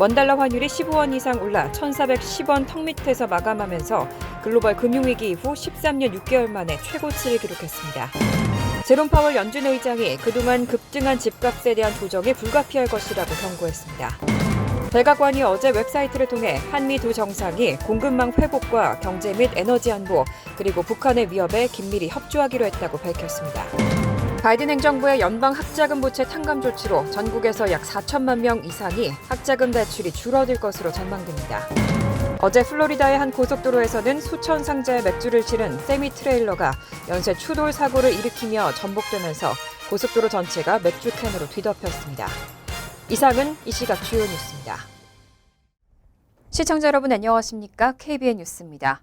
원달러 환율이 15원 이상 올라 1,410원 턱 밑에서 마감하면서 글로벌 금융위기 이후 13년 6개월 만에 최고치를 기록했습니다. 제롬 파월 연준 의장이 그동안 급등한 집값에 대한 조정이 불가피할 것이라고 경고했습니다. 백악관이 어제 웹사이트를 통해 한미 두 정상이 공급망 회복과 경제 및 에너지 안보, 그리고 북한의 위협에 긴밀히 협조하기로 했다고 밝혔습니다. 바이든 행정부의 연방 학자금 부채 탕감 조치로 전국에서 약 4천만 명 이상이 학자금 대출이 줄어들 것으로 전망됩니다. 어제 플로리다의 한 고속도로에서는 수천 상자의 맥주를 실은 세미 트레일러가 연쇄 추돌 사고를 일으키며 전복되면서 고속도로 전체가 맥주캔으로 뒤덮였습니다. 이상은 이 시각 주요 뉴스입니다. 시청자 여러분 안녕하십니까? KBN 뉴스입니다.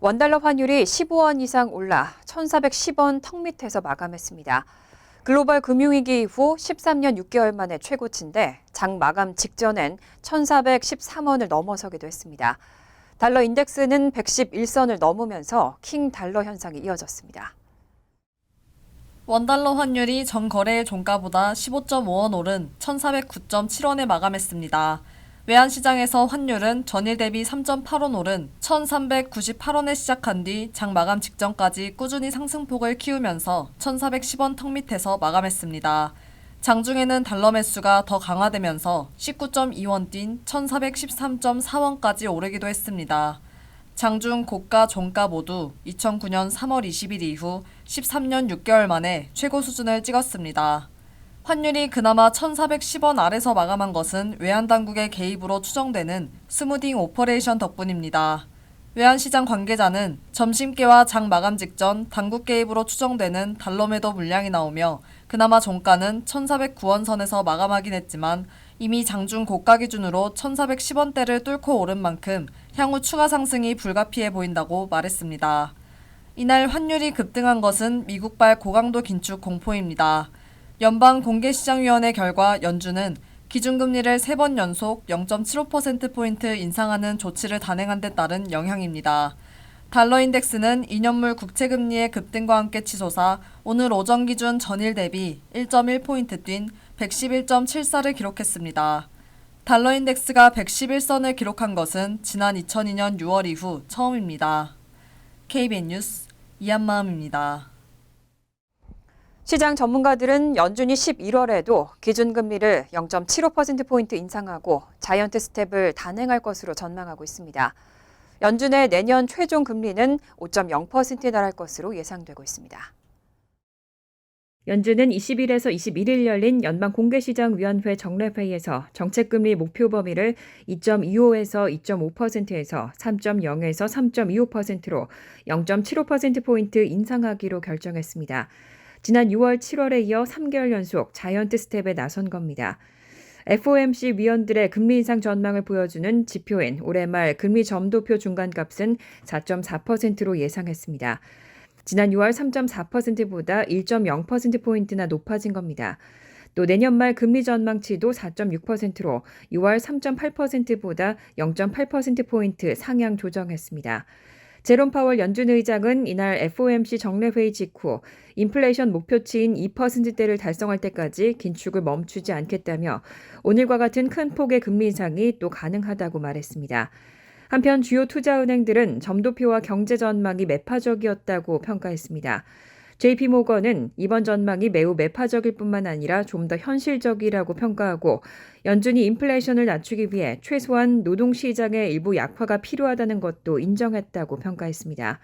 원달러 환율이 15원 이상 올라 1,410원 턱 밑에서 마감했습니다. 글로벌 금융위기 이후 13년 6개월 만에 최고치인데 장 마감 직전엔 1,413원을 넘어서기도 했습니다. 달러 인덱스는 111선을 넘으면서 킹 달러 현상이 이어졌습니다. 원달러 환율이 전 거래일 종가보다 15.5원 오른 1,409.7원에 마감했습니다. 외환시장에서 환율은 전일 대비 3.8원 오른 1,398원에 시작한 뒤 장 마감 직전까지 꾸준히 상승폭을 키우면서 1,410원 턱 밑에서 마감했습니다. 장중에는 달러 매수가 더 강화되면서 19.2원 뛴 1,413.4원까지 오르기도 했습니다. 장중 고가, 종가 모두 2009년 3월 20일 이후 13년 6개월 만에 최고 수준을 찍었습니다. 환율이 그나마 1,410원 아래서 마감한 것은 외환당국의 개입으로 추정되는 스무딩 오퍼레이션 덕분입니다. 외환시장 관계자는 점심께와 장 마감 직전 당국 개입으로 추정되는 달러 매도 물량이 나오며 그나마 종가는 1,409원 선에서 마감하긴 했지만 이미 장중 고가 기준으로 1,410원대를 뚫고 오른 만큼 향후 추가 상승이 불가피해 보인다고 말했습니다. 이날 환율이 급등한 것은 미국발 고강도 긴축 공포입니다. 연방공개시장위원회 결과 연준은 기준금리를 3번 연속 0.75%포인트 인상하는 조치를 단행한 데 따른 영향입니다. 달러 인덱스는 2년물 국채금리의 급등과 함께 치솟아 오늘 오전 기준 전일 대비 1.1포인트 뛴 111.74를 기록했습니다. 달러 인덱스가 111선을 기록한 것은 지난 2002년 6월 이후 처음입니다. KBN 뉴스 이한마음입니다. 시장 전문가들은 연준이 11월에도 기준금리를 0.75%포인트 인상하고 자이언트 스텝을 단행할 것으로 전망하고 있습니다. 연준의 내년 최종 금리는 5.0%에 달할 것으로 예상되고 있습니다. 연준은 20일에서 21일 열린 연방공개시장위원회 정례회의에서 정책금리 목표 범위를 2.25에서 2.5%에서 3.0에서 3.25%로 0.75%포인트 인상하기로 결정했습니다. 지난 6월, 7월에 이어 3개월 연속 자이언트 스텝에 나선 겁니다. FOMC 위원들의 금리 인상 전망을 보여주는 지표인 올해 말 금리 점도표 중간값은 4.4%로 예상했습니다. 지난 6월 3.4%보다 1.0%포인트나 높아진 겁니다. 또 내년 말 금리 전망치도 4.6%로 6월 3.8%보다 0.8%포인트 상향 조정했습니다. 제롬 파월 연준 의장은 이날 FOMC 정례회의 직후 인플레이션 목표치인 2%대를 달성할 때까지 긴축을 멈추지 않겠다며 오늘과 같은 큰 폭의 금리 인상이 또 가능하다고 말했습니다. 한편 주요 투자은행들은 점도표와 경제 전망이 매파적이었다고 평가했습니다. JP모건은 이번 전망이 매우 매파적일 뿐만 아니라 좀 더 현실적이라고 평가하고 연준이 인플레이션을 낮추기 위해 최소한 노동시장의 일부 약화가 필요하다는 것도 인정했다고 평가했습니다.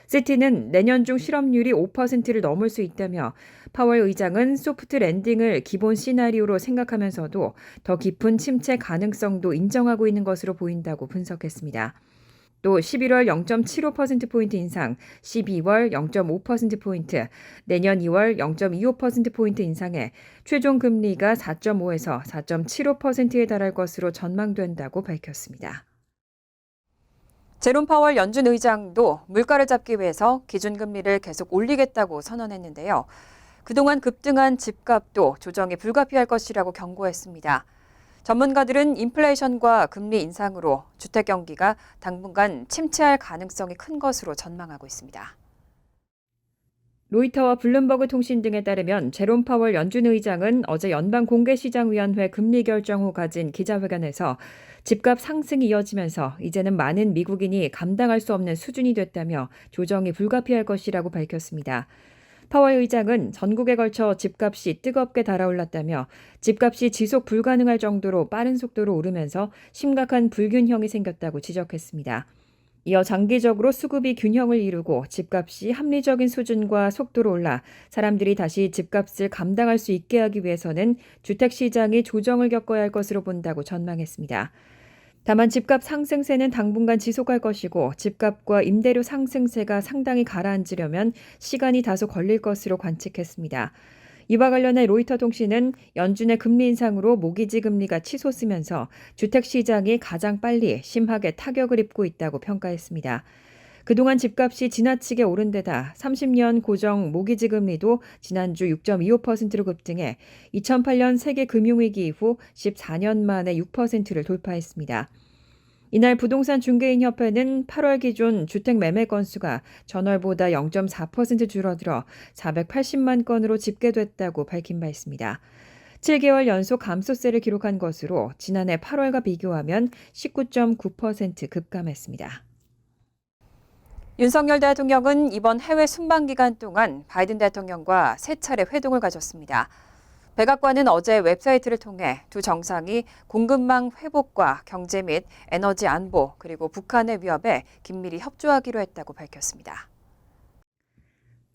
시티는 내년 중 실업률이 5%를 넘을 수 있다며 파월 의장은 소프트 랜딩을 기본 시나리오로 생각하면서도 더 깊은 침체 가능성도 인정하고 있는 것으로 보인다고 분석했습니다. 또 11월 0.75%포인트 인상, 12월 0.5%포인트, 내년 2월 0.25%포인트 인상에 최종 금리가 4.5에서 4.75%에 달할 것으로 전망된다고 밝혔습니다. 제롬 파월 연준 의장도 물가를 잡기 위해서 기준금리를 계속 올리겠다고 선언했는데요. 그동안 급등한 집값도 조정이 불가피할 것이라고 경고했습니다. 전문가들은 인플레이션과 금리 인상으로 주택 경기가 당분간 침체할 가능성이 큰 것으로 전망하고 있습니다. 로이터와 블룸버그 통신 등에 따르면 제롬 파월 연준 의장은 어제 연방공개시장위원회 금리 결정 후 가진 기자회견에서 집값 상승이 이어지면서 이제는 많은 미국인이 감당할 수 없는 수준이 됐다며 조정이 불가피할 것이라고 밝혔습니다. 파월 의장은 전국에 걸쳐 집값이 뜨겁게 달아올랐다며 집값이 지속 불가능할 정도로 빠른 속도로 오르면서 심각한 불균형이 생겼다고 지적했습니다. 이어 장기적으로 수급이 균형을 이루고 집값이 합리적인 수준과 속도로 올라 사람들이 다시 집값을 감당할 수 있게 하기 위해서는 주택시장이 조정을 겪어야 할 것으로 본다고 전망했습니다. 다만 집값 상승세는 당분간 지속할 것이고 집값과 임대료 상승세가 상당히 가라앉으려면 시간이 다소 걸릴 것으로 관측했습니다. 이와 관련해 로이터 통신은 연준의 금리 인상으로 모기지 금리가 치솟으면서 주택시장이 가장 빨리 심하게 타격을 입고 있다고 평가했습니다. 그동안 집값이 지나치게 오른 데다 30년 고정 모기지 금리도 지난주 6.25%로 급등해 2008년 세계 금융위기 이후 14년 만에 6%를 돌파했습니다. 이날 부동산 중개인 협회는 8월 기준 주택 매매 건수가 전월보다 0.4% 줄어들어 480만 건으로 집계됐다고 밝힌 바 있습니다. 7개월 연속 감소세를 기록한 것으로 지난해 8월과 비교하면 19.9% 급감했습니다. 윤석열 대통령은 이번 해외 순방 기간 동안 바이든 대통령과 세 차례 회동을 가졌습니다. 백악관은 어제 웹사이트를 통해 두 정상이 공급망 회복과 경제 및 에너지 안보 그리고 북한의 위협에 긴밀히 협조하기로 했다고 밝혔습니다.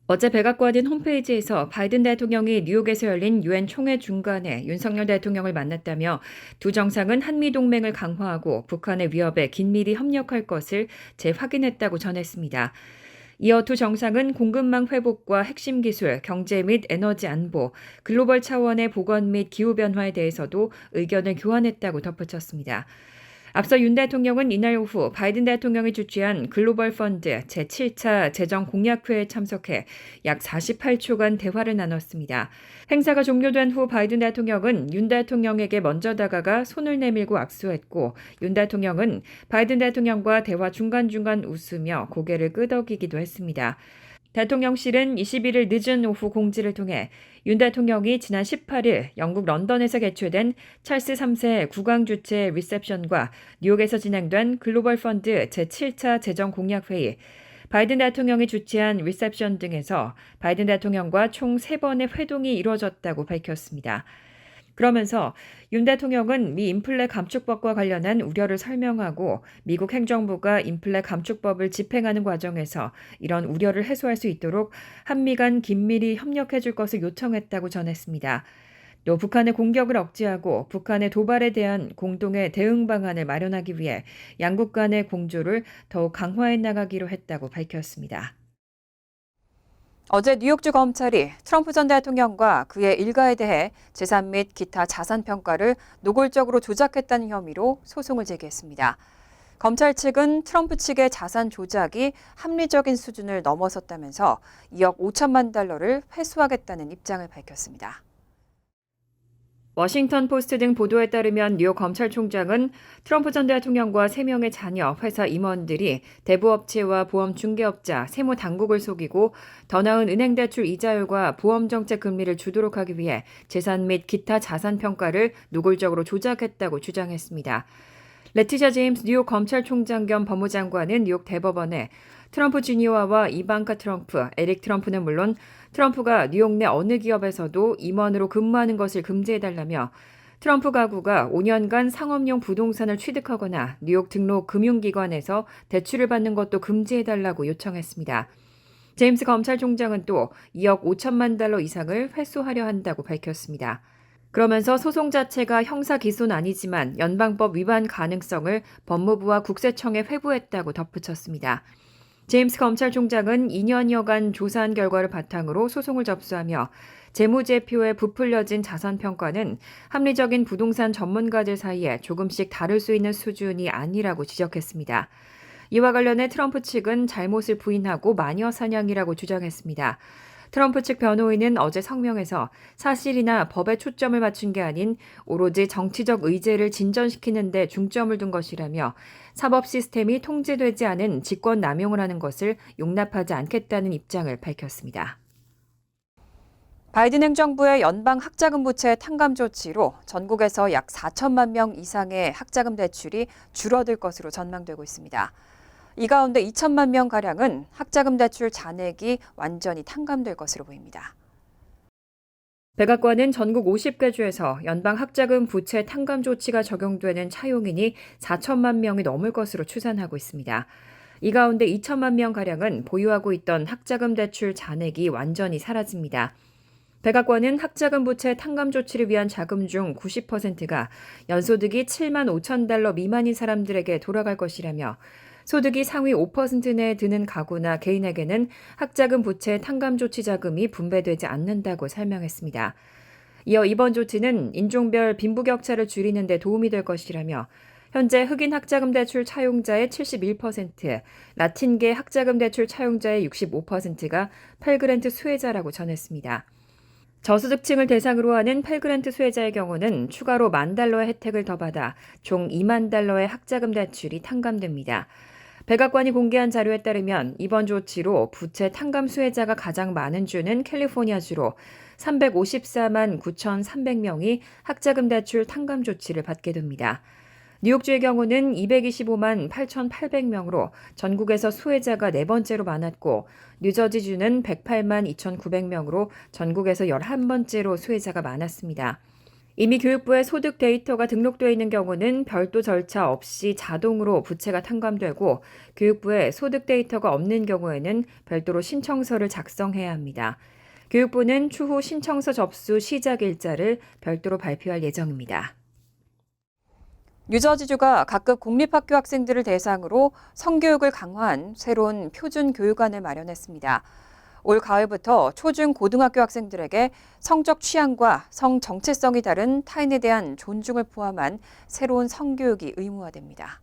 어제 백악관은 홈페이지에서 바이든 대통령이 뉴욕에서 열린 유엔 총회 중간에 윤석열 대통령을 만났다며 두 정상은 한미동맹을 강화하고 북한의 위협에 긴밀히 협력할 것을 재확인했다고 전했습니다. 이어 두 정상은 공급망 회복과 핵심 기술, 경제 및 에너지 안보, 글로벌 차원의 보건 및 기후변화에 대해서도 의견을 교환했다고 덧붙였습니다. 앞서 윤 대통령은 이날 오후 바이든 대통령이 주최한 글로벌 펀드 제7차 재정 공약회에 참석해 약 48초간 대화를 나눴습니다. 행사가 종료된 후 바이든 대통령은 윤 대통령에게 먼저 다가가 손을 내밀고 악수했고 윤 대통령은 바이든 대통령과 대화 중간중간 웃으며 고개를 끄덕이기도 했습니다. 대통령실은 21일 늦은 오후 공지를 통해 윤 대통령이 지난 18일 영국 런던에서 개최된 찰스 3세 국왕 주최 리셉션과 뉴욕에서 진행된 글로벌 펀드 제7차 재정 공약회의, 바이든 대통령이 주최한 리셉션 등에서 바이든 대통령과 총 3번의 회동이 이루어졌다고 밝혔습니다. 그러면서 윤 대통령은 미 인플레 감축법과 관련한 우려를 설명하고 미국 행정부가 인플레 감축법을 집행하는 과정에서 이런 우려를 해소할 수 있도록 한미 간 긴밀히 협력해 줄 것을 요청했다고 전했습니다. 또 북한의 공격을 억제하고 북한의 도발에 대한 공동의 대응 방안을 마련하기 위해 양국 간의 공조를 더욱 강화해 나가기로 했다고 밝혔습니다. 어제 뉴욕주 검찰이 트럼프 전 대통령과 그의 일가에 대해 재산 및 기타 자산 평가를 노골적으로 조작했다는 혐의로 소송을 제기했습니다. 검찰 측은 트럼프 측의 자산 조작이 합리적인 수준을 넘어섰다면서 2억 5천만 달러를 회수하겠다는 입장을 밝혔습니다. 워싱턴 포스트 등 보도에 따르면 뉴욕 검찰총장은 트럼프 전 대통령과 3명의 자녀, 회사 임원들이 대부업체와 보험 중개업자, 세무 당국을 속이고 더 나은 은행 대출 이자율과 보험 정책 금리를 주도록 하기 위해 재산 및 기타 자산 평가를 노골적으로 조작했다고 주장했습니다. 레티샤 제임스 뉴욕 검찰총장 겸 법무장관은 뉴욕 대법원에 트럼프 주니어와 이방카 트럼프, 에릭 트럼프는 물론 트럼프가 뉴욕 내 어느 기업에서도 임원으로 근무하는 것을 금지해달라며 트럼프 가구가 5년간 상업용 부동산을 취득하거나 뉴욕 등록 금융기관에서 대출을 받는 것도 금지해달라고 요청했습니다. 제임스 검찰총장은 또 2억 5천만 달러 이상을 회수하려 한다고 밝혔습니다. 그러면서 소송 자체가 형사 기소는 아니지만 연방법 위반 가능성을 법무부와 국세청에 회부했다고 덧붙였습니다. 제임스 검찰총장은 2년여간 조사한 결과를 바탕으로 소송을 접수하며 재무제표에 부풀려진 자산평가는 합리적인 부동산 전문가들 사이에 조금씩 다를 수 있는 수준이 아니라고 지적했습니다. 이와 관련해 트럼프 측은 잘못을 부인하고 마녀 사냥이라고 주장했습니다. 트럼프 측 변호인은 어제 성명에서 사실이나 법에 초점을 맞춘 게 아닌 오로지 정치적 의제를 진전시키는 데 중점을 둔 것이라며 사법 시스템이 통제되지 않은 직권 남용을 하는 것을 용납하지 않겠다는 입장을 밝혔습니다. 바이든 행정부의 연방 학자금 부채 탕감 조치로 전국에서 약 4천만 명 이상의 학자금 대출이 줄어들 것으로 전망되고 있습니다. 이 가운데 2천만 명가량은 학자금 대출 잔액이 완전히 탕감될 것으로 보입니다. 백악관은 전국 50개 주에서 연방 학자금 부채 탕감 조치가 적용되는 차용인이 4천만 명이 넘을 것으로 추산하고 있습니다. 이 가운데 2천만 명가량은 보유하고 있던 학자금 대출 잔액이 완전히 사라집니다. 백악관은 학자금 부채 탕감 조치를 위한 자금 중 90%가 연소득이 7만 5천 달러 미만인 사람들에게 돌아갈 것이라며 소득이 상위 5% 내에 드는 가구나 개인에게는 학자금 부채 탕감 조치 자금이 분배되지 않는다고 설명했습니다. 이어 이번 조치는 인종별 빈부격차를 줄이는 데 도움이 될 것이라며 현재 흑인 학자금 대출 차용자의 71%, 라틴계 학자금 대출 차용자의 65%가 펠그랜트 수혜자라고 전했습니다. 저소득층을 대상으로 하는 펠그랜트 수혜자의 경우는 추가로 $10,000의 혜택을 더 받아 총 $20,000의 학자금 대출이 탕감됩니다. 백악관이 공개한 자료에 따르면 이번 조치로 부채 탕감 수혜자가 가장 많은 주는 캘리포니아주로 354만 9,300명이 학자금 대출 탕감 조치를 받게 됩니다. 뉴욕주의 경우는 225만 8,800명으로 전국에서 수혜자가 네 번째로 많았고 뉴저지주는 108만 2,900명으로 전국에서 11번째로 수혜자가 많았습니다. 이미 교육부에 소득 데이터가 등록되어 있는 경우는 별도 절차 없이 자동으로 부채가 탕감되고 교육부에 소득 데이터가 없는 경우에는 별도로 신청서를 작성해야 합니다. 교육부는 추후 신청서 접수 시작 일자를 별도로 발표할 예정입니다. 뉴저지주가 각급 공립학교 학생들을 대상으로 성교육을 강화한 새로운 표준 교육안을 마련했습니다. 올 가을부터 초중 고등학교 학생들에게 성적 취향과 성 정체성이 다른 타인에 대한 존중을 포함한 새로운 성교육이 의무화됩니다.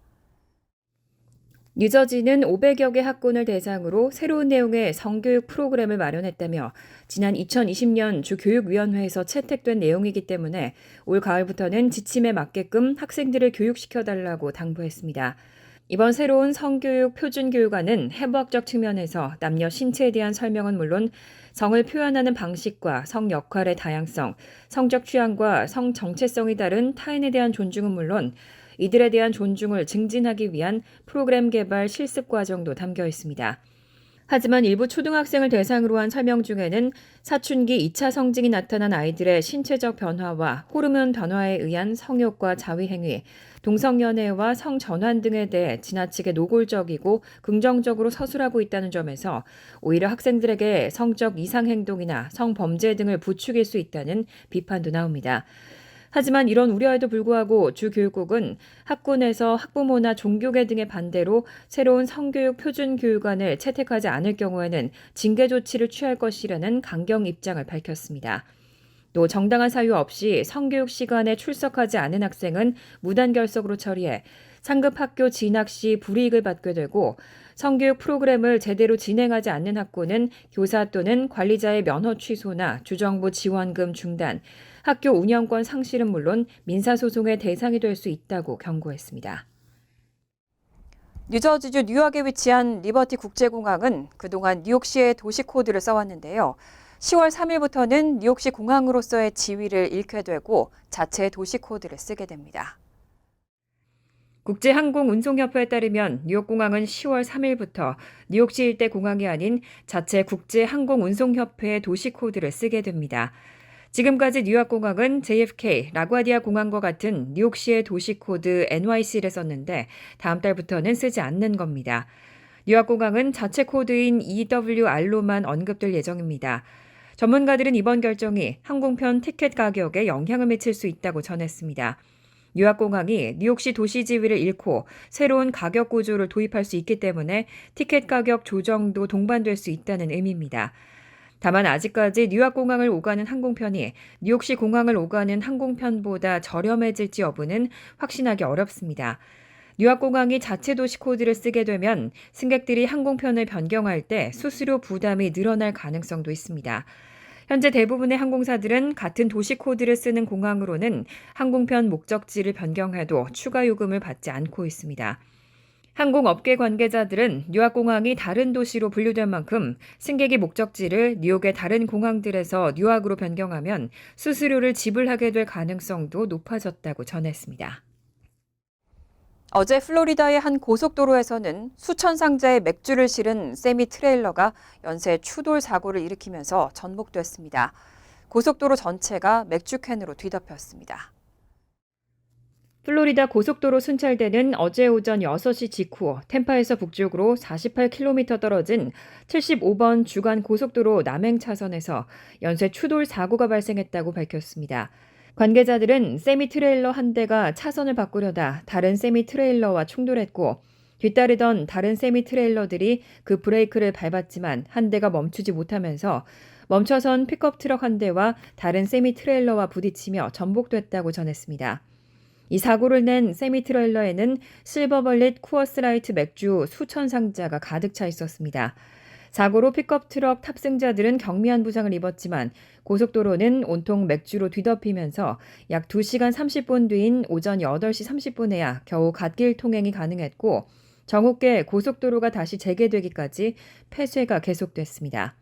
뉴저지는 500여 개 학군을 대상으로 새로운 내용의 성교육 프로그램을 마련했다며 지난 2020년 주교육위원회에서 채택된 내용이기 때문에 올 가을부터는 지침에 맞게끔 학생들을 교육시켜달라고 당부했습니다. 이번 새로운 성교육 표준교육안은 해부학적 측면에서 남녀 신체에 대한 설명은 물론 성을 표현하는 방식과 성 역할의 다양성, 성적 취향과 성 정체성이 다른 타인에 대한 존중은 물론 이들에 대한 존중을 증진하기 위한 프로그램 개발 실습 과정도 담겨 있습니다. 하지만 일부 초등학생을 대상으로 한 설명 중에는 사춘기 2차 성징이 나타난 아이들의 신체적 변화와 호르몬 변화에 의한 성욕과 자위행위, 동성연애와 성전환 등에 대해 지나치게 노골적이고 긍정적으로 서술하고 있다는 점에서 오히려 학생들에게 성적 이상행동이나 성범죄 등을 부추길 수 있다는 비판도 나옵니다. 하지만 이런 우려에도 불구하고 주교육국은 학군에서 학부모나 종교계 등의 반대로 새로운 성교육 표준교육안을 채택하지 않을 경우에는 징계 조치를 취할 것이라는 강경 입장을 밝혔습니다. 또 정당한 사유 없이 성교육 시간에 출석하지 않은 학생은 무단결석으로 처리해 상급 학교 진학 시 불이익을 받게 되고 성교육 프로그램을 제대로 진행하지 않는 학군은 교사 또는 관리자의 면허 취소나 주정부 지원금 중단, 학교 운영권 상실은 물론 민사소송의 대상이 될 수 있다고 경고했습니다. 뉴저지주 뉴욕에 위치한 리버티 국제공항은 그동안 뉴욕시의 도시 코드를 써왔는데요. 10월 3일부터는 뉴욕시 공항으로서의 지위를 잃게 되고 자체 도시 코드를 쓰게 됩니다. 국제항공운송협회에 따르면 뉴욕공항은 10월 3일부터 뉴욕시 일대 공항이 아닌 자체 국제항공운송협회의 도시 코드를 쓰게 됩니다. 지금까지 뉴욕공항은 JFK, 라과디아 공항과 같은 뉴욕시의 도시 코드 NYC를 썼는데 다음 달부터는 쓰지 않는 겁니다. 뉴욕공항은 자체 코드인 EWR로만 언급될 예정입니다. 전문가들은 이번 결정이 항공편 티켓 가격에 영향을 미칠 수 있다고 전했습니다. 뉴욕공항이 뉴욕시 도시 지위를 잃고 새로운 가격 구조를 도입할 수 있기 때문에 티켓 가격 조정도 동반될 수 있다는 의미입니다. 다만 아직까지 뉴욕공항을 오가는 항공편이 뉴욕시 공항을 오가는 항공편보다 저렴해질지 여부는 확신하기 어렵습니다. 뉴욕공항이 자체 도시 코드를 쓰게 되면 승객들이 항공편을 변경할 때 수수료 부담이 늘어날 가능성도 있습니다. 현재 대부분의 항공사들은 같은 도시 코드를 쓰는 공항으로는 항공편 목적지를 변경해도 추가 요금을 받지 않고 있습니다. 항공업계 관계자들은 뉴욕공항이 다른 도시로 분류된 만큼 승객이 목적지를 뉴욕의 다른 공항들에서 뉴욕으로 변경하면 수수료를 지불하게 될 가능성도 높아졌다고 전했습니다. 어제 플로리다의 한 고속도로에서는 수천 상자의 맥주를 실은 세미 트레일러가 연쇄 추돌 사고를 일으키면서 전복됐습니다. 고속도로 전체가 맥주캔으로 뒤덮였습니다. 플로리다 고속도로 순찰대는 어제 오전 6시 직후 템파에서 북쪽으로 48km 떨어진 75번 주간 고속도로 남행 차선에서 연쇄 추돌 사고가 발생했다고 밝혔습니다. 관계자들은 세미 트레일러 한 대가 차선을 바꾸려다 다른 세미 트레일러와 충돌했고 뒤따르던 다른 세미 트레일러들이 그 브레이크를 밟았지만 한 대가 멈추지 못하면서 멈춰선 픽업 트럭 한 대와 다른 세미 트레일러와 부딪히며 전복됐다고 전했습니다. 이 사고를 낸 세미 트레일러에는 실버벌릿 쿠어스라이트 맥주 수천 상자가 가득 차 있었습니다. 사고로 픽업 트럭 탑승자들은 경미한 부상을 입었지만 고속도로는 온통 맥주로 뒤덮이면서 약 2시간 30분 뒤인 오전 8시 30분에야 겨우 갓길 통행이 가능했고 정오께 고속도로가 다시 재개되기까지 폐쇄가 계속됐습니다.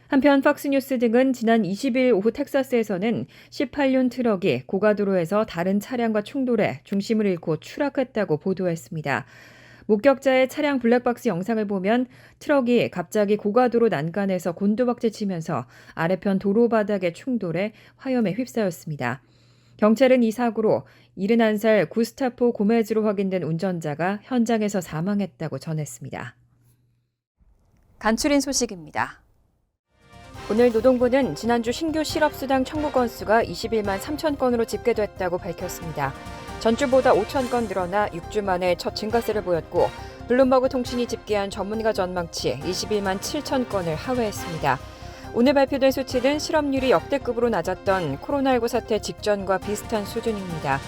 한편 팍스뉴스 등은 지난 20일 오후 텍사스에서는 18륜 트럭이 고가도로에서 다른 차량과 충돌해 중심을 잃고 추락했다고 보도했습니다. 목격자의 차량 블랙박스 영상을 보면 트럭이 갑자기 고가도로 난간에서 곤두박질 치면서 아래편 도로 바닥에 충돌해 화염에 휩싸였습니다. 경찰은 이 사고로 71살 구스타포 고메즈로 확인된 운전자가 현장에서 사망했다고 전했습니다. 간추린 소식입니다. 오늘 노동부는 지난주 신규 실업수당 청구 건수가 21만 3천 건으로 집계됐다고 밝혔습니다. 전주보다 5천 건 늘어나 6주 만에 첫 증가세를 보였고 블룸버그 통신이 집계한 전문가 전망치 21만 7천 건을 하회했습니다. 오늘 발표된 수치는 실업률이 역대급으로 낮았던 코로나19 사태 직전과 비슷한 수준입니다.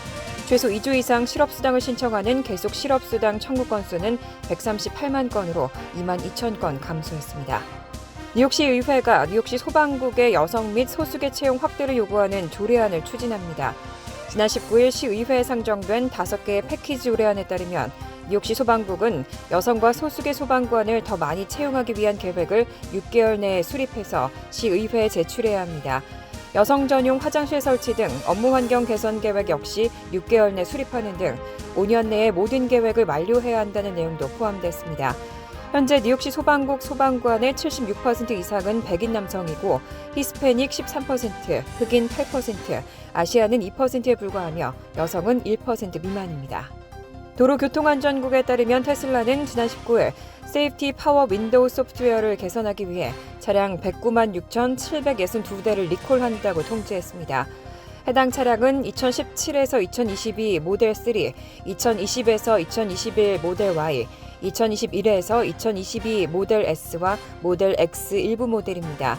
최소 2주 이상 실업수당을 신청하는 계속 실업수당 청구 건수는 138만 건으로 2만 2천 건 감소했습니다. 뉴욕시 의회가 뉴욕시 소방국의 여성 및 소수계 채용 확대를 요구하는 조례안을 추진합니다. 지난 19일 시의회에 상정된 5개의 패키지 조례안에 따르면 뉴욕시 소방국은 여성과 소수계 소방관을 더 많이 채용하기 위한 계획을 6개월 내에 수립해서 시의회에 제출해야 합니다. 여성 전용 화장실 설치 등 업무 환경 개선 계획 역시 6개월 내 수립하는 등 5년 내에 모든 계획을 완료해야 한다는 내용도 포함됐습니다. 현재 뉴욕시 소방국 소방관의 76% 이상은 백인 남성이고 히스패닉 13%, 흑인 8%, 아시아는 2%에 불과하며 여성은 1% 미만입니다. 도로교통안전국에 따르면 테슬라는 지난 19일 세이프티 파워 윈도우 소프트웨어를 개선하기 위해 차량 109만 6,762대를 리콜한다고 통지했습니다. 해당 차량은 2017에서 2022 모델 3, 2020에서 2021 모델 Y, 2021에서 2022 모델 S와 모델 X 일부 모델입니다.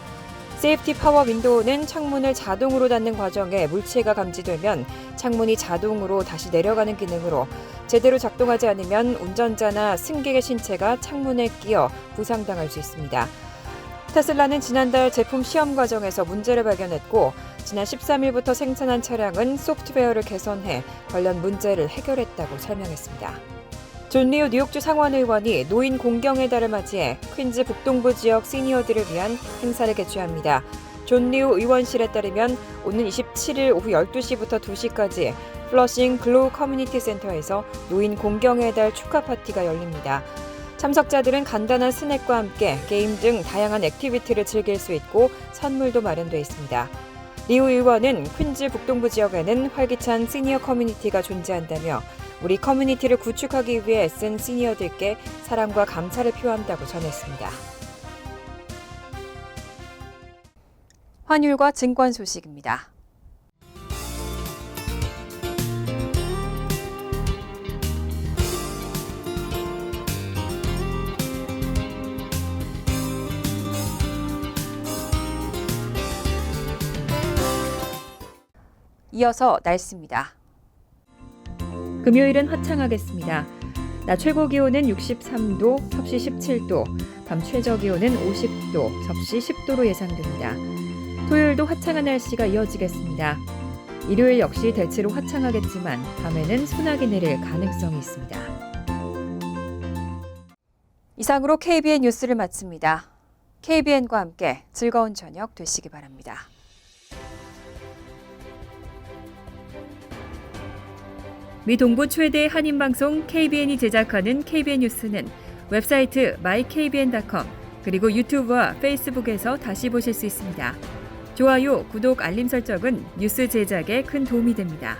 세이프티 파워 윈도우는 창문을 자동으로 닫는 과정에 물체가 감지되면 창문이 자동으로 다시 내려가는 기능으로 제대로 작동하지 않으면 운전자나 승객의 신체가 창문에 끼어 부상당할 수 있습니다. 테슬라는 지난달 제품 시험 과정에서 문제를 발견했고 지난 13일부터 생산한 차량은 소프트웨어를 개선해 관련 문제를 해결했다고 설명했습니다. 존 리우 뉴욕주 상원의원이 노인 공경의 달을 맞이해 퀸즈 북동부 지역 시니어들을 위한 행사를 개최합니다. 존 리우 의원실에 따르면 오는 27일 오후 12시부터 2시까지 플러싱 글로우 커뮤니티 센터에서 노인 공경의 달 축하 파티가 열립니다. 참석자들은 간단한 스낵과 함께 게임 등 다양한 액티비티를 즐길 수 있고 선물도 마련되어 있습니다. 리우 의원은 퀸즈 북동부 지역에는 활기찬 시니어 커뮤니티가 존재한다며 우리 커뮤니티를 구축하기 위해 애쓴 시니어들께 사랑과 감사를 표한다고 전했습니다. 환율과 증권 소식입니다. 이어서 날씨입니다. 금요일은 화창하겠습니다. 낮 최고 기온은 63도, 섭씨 17도, 밤 최저 기온은 50도, 섭씨 10도로 예상됩니다. 토요일도 화창한 날씨가 이어지겠습니다. 일요일 역시 대체로 화창하겠지만 밤에는 소나기 내릴 가능성이 있습니다. 이상으로 KBN 뉴스를 마칩니다. KBN과 함께 즐거운 저녁 되시기 바랍니다. 미 동부 최대 한인방송 KBN이 제작하는 KBN 뉴스는 웹사이트 mykbn.com 그리고 유튜브와 페이스북에서 다시 보실 수 있습니다. 좋아요, 구독, 알림 설정은 뉴스 제작에 큰 도움이 됩니다.